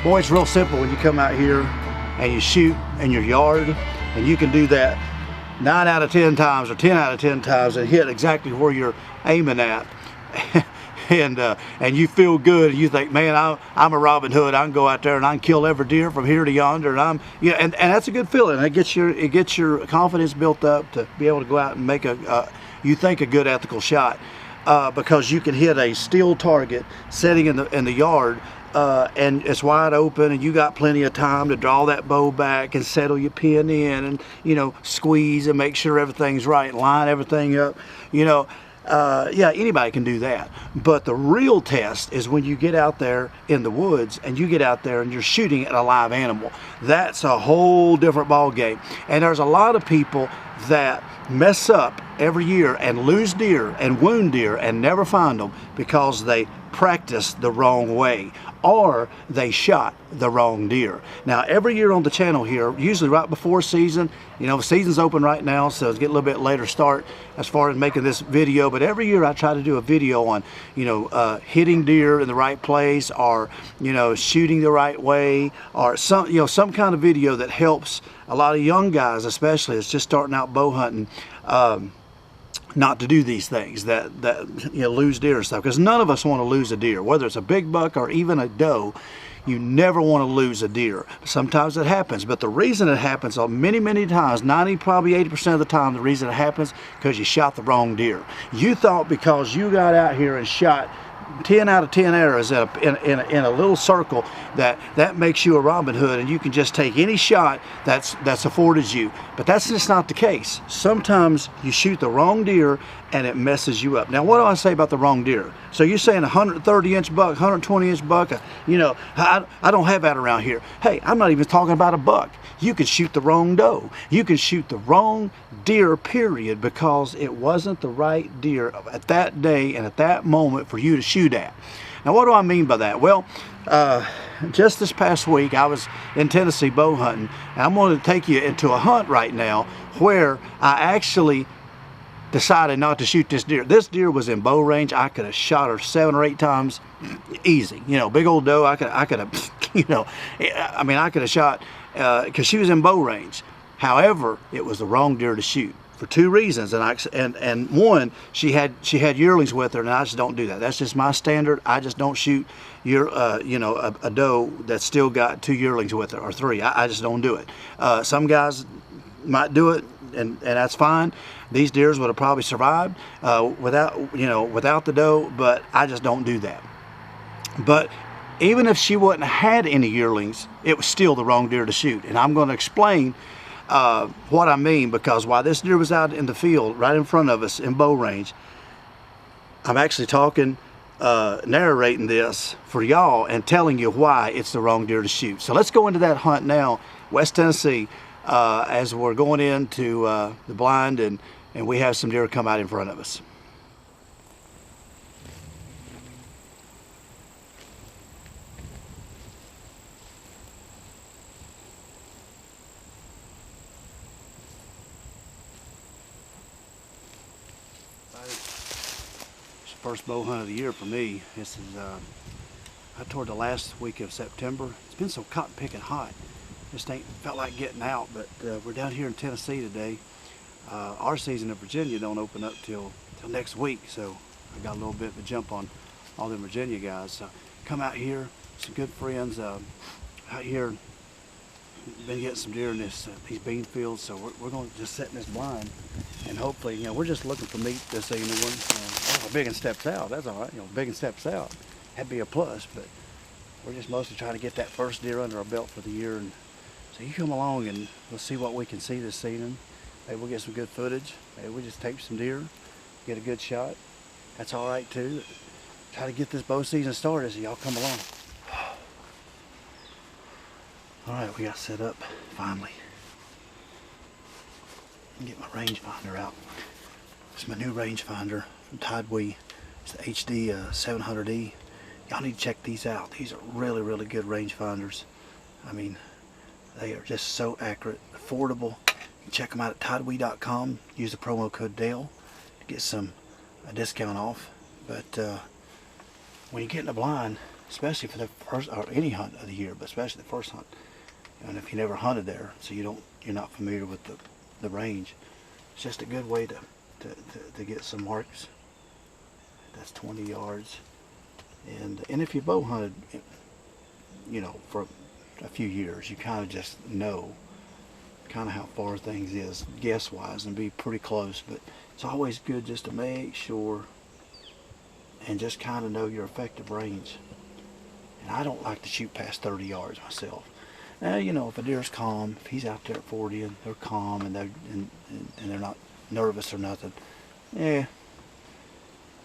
Boy, it's real simple when you come out here and you shoot in your yard, and you can do that 9 out of 10 times or 10 out of 10 times and hit exactly where you're aiming at. And you feel good, and you think, man, I'm a Robin Hood. I can go out there and I can kill every deer from here to yonder, and and that's a good feeling. It gets your confidence built up to be able to go out and make you think a good ethical shot, because you can hit a steel target sitting in the yard, and it's wide open, and you got plenty of time to draw that bow back and settle your pin in, and squeeze and make sure everything's right, line everything up, yeah, anybody can do that. But the real test is when you get out there in the woods and you get out there and you're shooting at a live animal. That's a whole different ball game. And there's a lot of people that mess up every year and lose deer and wound deer and never find them because they practice the wrong way, or they shot the wrong deer. Now, every year on the channel here, usually right before season, the season's open right now, so it's getting a little bit later start as far as making this video, but every year I try to do a video on, hitting deer in the right place, or, shooting the right way, or some kind of video that helps a lot of young guys, especially that's just starting out bow hunting, not to do these things that lose deer and stuff, because none of us want to lose a deer, whether it's a big buck or even a doe. You never want to lose a deer. Sometimes it happens, but the reason it happens many times, 90, probably 80% of the time, the reason it happens because you shot the wrong deer. You thought because you got out here and shot 10 out of 10 arrows in a little circle that makes you a Robin Hood, and you can just take any shot that's afforded you. But that's just not the case. Sometimes you shoot the wrong deer and it messes you up. Now, what do I say about the wrong deer? So you're saying 130-inch buck, 120-inch buck, I don't have that around here. Hey, I'm not even talking about a buck. You can shoot the wrong doe. You can shoot the wrong deer, period, because it wasn't the right deer at that day and at that moment for you to shoot at. Now, what do I mean by that? Well, just this past week, I was in Tennessee bow hunting, and I'm going to take you into a hunt right now where I actually decided not to shoot this deer. This deer was in bow range. I could have shot her 7 or 8 times easy. Big old doe. I could have, I could have shot because she was in bow range. However, it was the wrong deer to shoot for 2 reasons, and one, she had yearlings with her, and I just don't do that. That's just my standard. I just don't shoot a doe that's still got 2 yearlings with her, or 3. I just don't do it. Some guys might do it, and that's fine. These deers would have probably survived without the doe, but I just don't do that. But even if she wouldn't have had any yearlings, it was still the wrong deer to shoot, and I'm going to explain what I mean, because while this deer was out in the field right in front of us in bow range, I'm actually talking, narrating this for y'all and telling you why it's the wrong deer to shoot. So let's go into that hunt now, West Tennessee, as we're going into the blind, and we have some deer come out in front of us. First bow hunt of the year for me. This is toward the last week of September. It's been so cotton picking hot. Just ain't felt like getting out, but we're down here in Tennessee today. Our season in Virginia don't open up till next week, so I got a little bit of a jump on all the Virginia guys. So come out here, some good friends out here. Been getting some deer in these bean fields, so we're going to just sit in this blind, and hopefully, we're just looking for meat this evening. Biggin steps out, that's all right. Biggin steps out, that'd be a plus, but we're just mostly trying to get that first deer under our belt for the year. And so you come along and we'll see what we can see this evening. Maybe we'll get some good footage. Maybe we'll just take some deer, get a good shot. That's all right too. Try to get this bow season started, so y'all come along. All right, we got set up finally. Get my rangefinder out. It's my new rangefinder from Tidewe. It's the HD 700E. Y'all need to check these out. These are really, really good rangefinders. I mean, they are just so accurate, affordable. You can check them out at tidewe.com. Use the promo code Dale to get a discount off. But when you get in the blind, especially for the first, or any hunt of the year, but especially the first hunt, and if you never hunted there, so you're not familiar with the range, it's just a good way to get some marks. That's 20 yards. And if you bow hunted, you know, for a few years, you kind of just know kind of how far things is guess wise and be pretty close. But it's always good just to make sure and just kind of know your effective range. And I don't like to shoot past 30 yards myself. Now, you know, if a deer's calm, if he's out there at 40 and they're calm and they're not nervous or nothing, yeah,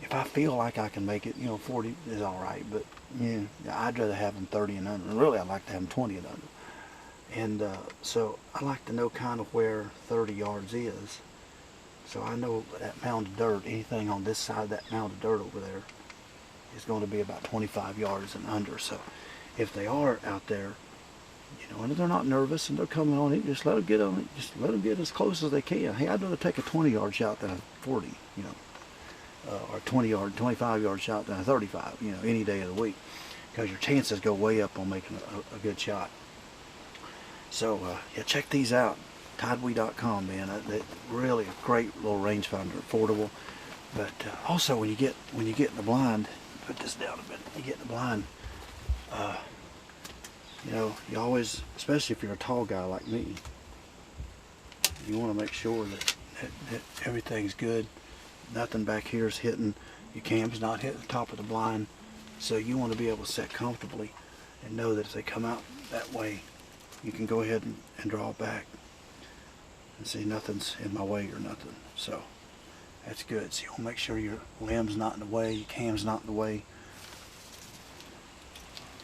if I feel like I can make it, you know, 40 is all right. But yeah, I'd rather have them 30 and under. And really, I'd like to have them 20 and under. And so I like to know kind of where 30 yards is. So I know that mound of dirt, anything on this side of that mound of dirt over there is going to be about 25 yards and under. So if they are out there, you know, and they're not nervous and they're coming on it, just let them get on it. Just let them get as close as they can. Hey, I'd rather take a 20-yard shot than a 40, you know, or a 20-yard, 25-yard shot than a 35, you know, any day of the week, because your chances go way up on making a good shot. So yeah, check these out. Tidewe.com, man. They're really a great little rangefinder, affordable. But also, when you get in the blind, put this down a bit. You get in the blind. You know, you always, especially if you're a tall guy like me, you want to make sure that everything's good. Nothing back here is hitting. Your cam's not hitting the top of the blind. So you want to be able to set comfortably and know that if they come out that way, you can go ahead and draw back and see nothing's in my way or nothing. So that's good. So you want to make sure your limb's not in the way, your cam's not in the way,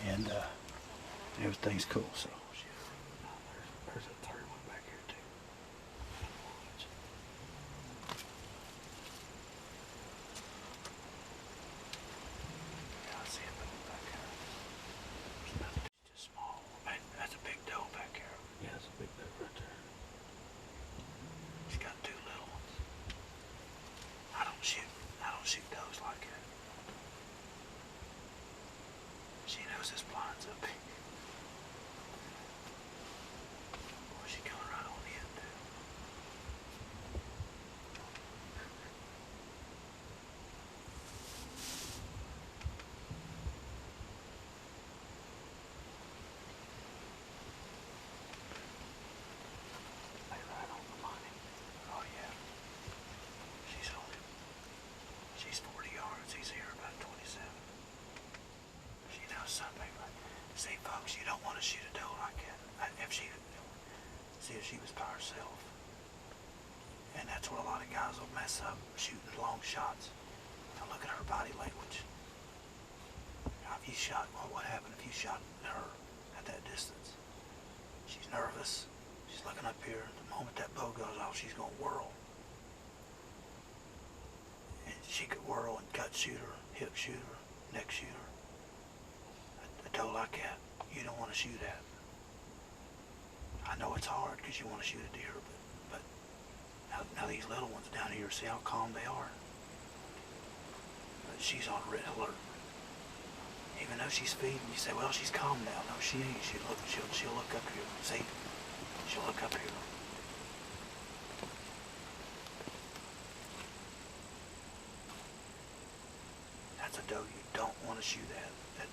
and everything's cool. So there's a third one back here too. Yeah, I see it back there. There's nothing. It's just small. Man, that's a big doe back here. Yeah, that's a big doe right there. She's got two little ones. I don't shoot does like that. She knows this blind's up. Boy, she coming right on in too. Lay right on the money. Oh yeah. She's 40 yards. He's here about 27. She knows something. See, folks, you don't want to shoot a doe like that. If she was by herself. And that's where a lot of guys will mess up, shooting long shots. Now look at her body language. Now if you shot, well, what happened if you shot her at that distance? She's nervous. She's looking up here. The moment that bow goes off, she's going to whirl. And she could whirl and gut shoot her, hip shoot her, neck shoot her. A doe like that, you don't want to shoot at. I know it's hard because you want to shoot a deer, but now these little ones down here, see how calm they are? But she's on red alert. Even though she's feeding, you say, well, she's calm now. No, she ain't. She'll look up here. See? She'll look up here. That's a doe you don't want to shoot at. That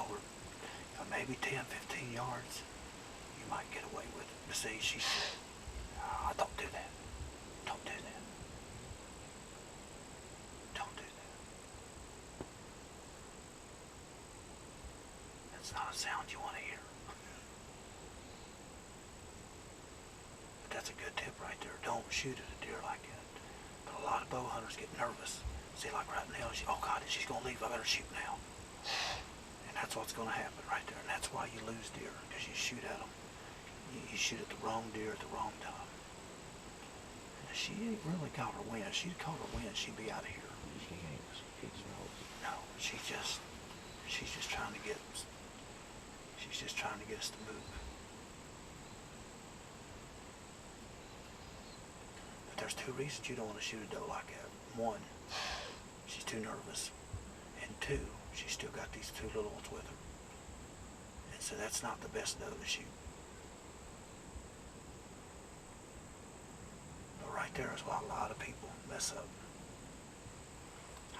over maybe 10, 15 yards, you might get away with it. But see, she said, oh, don't do that. Don't do that. Don't do that. That's not a sound you want to hear. But that's a good tip right there. Don't shoot at a deer like that. But a lot of bow hunters get nervous. See, like right now, oh God, she's going to leave. I better shoot now. And that's what's going to happen right there. And that's why you lose deer, because you shoot at them. You shoot at the wrong deer at the wrong time. And if she ain't really got her wind. If she'd caught her wind, she'd be out of here. She ain't. No, she's just trying to get us to move. But there's two reasons you don't want to shoot a doe like that. One, she's too nervous. And two, she's still got these 2 little ones with her. And so that's not the best doe to shoot. But right there is why a lot of people mess up.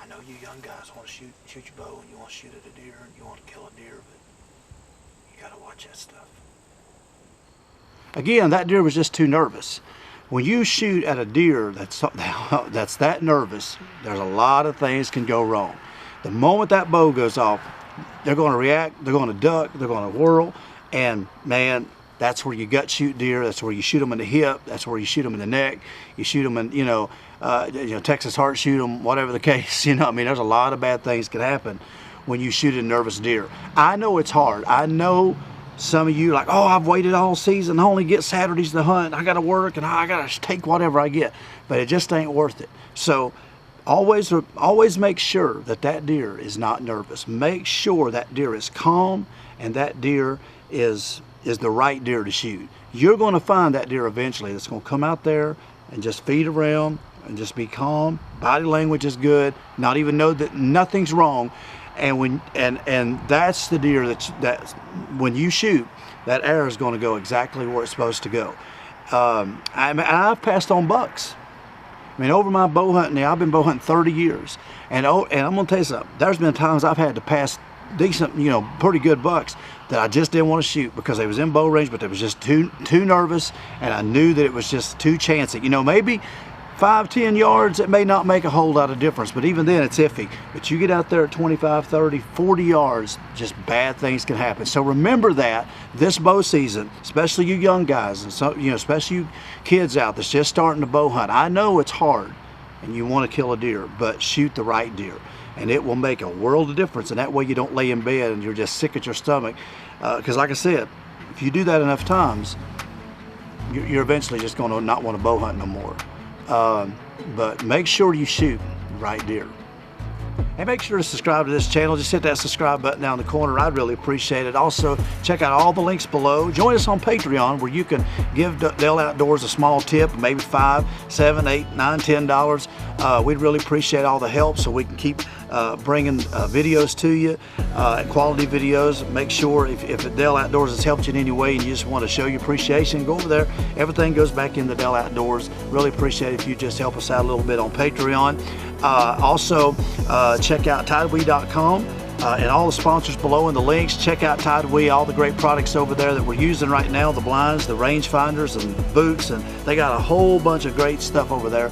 I know you young guys want to shoot your bow and you want to shoot at a deer and you want to kill a deer, but you got to watch that stuff. Again, that deer was just too nervous. When you shoot at a deer that's that nervous, there's a lot of things can go wrong. The moment that bow goes off, they're going to react, they're going to duck, they're going to whirl, and man, that's where you gut shoot deer. That's where you shoot them in the hip. That's where you shoot them in the neck. You shoot them in, Texas heart shoot them, whatever the case. I mean, there's a lot of bad things can happen when you shoot a nervous deer. I know it's hard. I know some of you like, oh, I've waited all season. I only get Saturdays to hunt. I got to work and I got to take whatever I get. But it just ain't worth it. So always make sure that deer is not nervous. Make sure that deer is calm and that deer is the right deer to shoot. You're going to find that deer eventually that's going to come out there and just feed around and just be calm. Body language is good. Not even know that nothing's wrong. And that's the deer that's when you shoot, that arrow is going to go exactly where it's supposed to go. I've passed on bucks. I mean, over my bow hunting, I've been bow hunting 30 years, and I'm going to tell you something. There's been times I've had to pass decent, pretty good bucks that I just didn't want to shoot because they was in bow range, but they was just too nervous, and I knew that it was just too chancy. Maybe 5-10 yards, it may not make a whole lot of difference, but even then it's iffy. But you get out there at 25, 30, 40 yards, just bad things can happen. So remember that this bow season, especially you young guys, and especially you kids out that's just starting to bow hunt. I know it's hard and you want to kill a deer, but shoot the right deer. And it will make a world of difference. And that way you don't lay in bed and you're just sick at your stomach. Because like I said, if you do that enough times, you're eventually just going to not want to bow hunt no more. But make sure you shoot the right deer. And make sure to subscribe to this channel. Just hit that subscribe button down in the corner. I'd really appreciate it. Also, check out all the links below. Join us on Pateron, where you can give Dell Outdoors a small tip, maybe $5, $7, $8, $9, $10. We'd really appreciate all the help so we can keep bringing videos to you, quality videos. Make sure if Dell Outdoors has helped you in any way and you just want to show your appreciation, go over there. Everything goes back into Dell Outdoors. Really appreciate it if you just help us out a little bit on Patreon. Also, check out Tidewe.com and all the sponsors below in the links. Check out Tidewe, all the great products over there that we're using right now, the blinds, the range finders, and boots, and they got a whole bunch of great stuff over there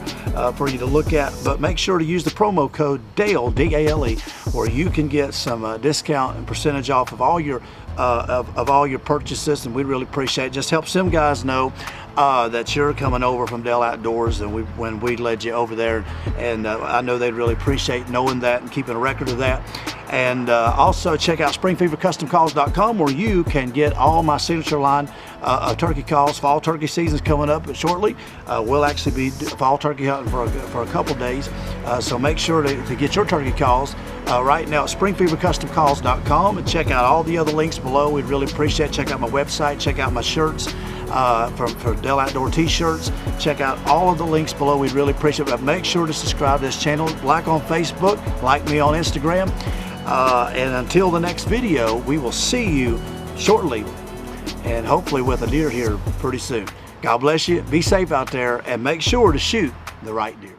for you to look at. But make sure to use the promo code DALE, D-A-L-E, where you can get some discount and percentage off of all your all your purchases, and we really appreciate it. Just helps them guys know that you're coming over from Dell Outdoors, and when we led you over there, and I know they'd really appreciate knowing that and keeping a record of that. And also check out springfevercustomcalls.com, where you can get all my signature line of turkey calls. Fall turkey season's coming up shortly. We'll actually be fall turkey hunting for a couple days, so make sure to get your turkey calls right now at springfevercustomcalls.com, and check out all the other links below. We'd really appreciate it. Check out my website, check out my shirts for Dell Outdoor t-shirts. Check out all of the links below. We'd really appreciate it. But make sure to subscribe to this channel, like on Facebook, like me on Instagram. And until the next video, we will see you shortly, and hopefully with a deer here pretty soon. God bless you. Be safe out there, and make sure to shoot the right deer.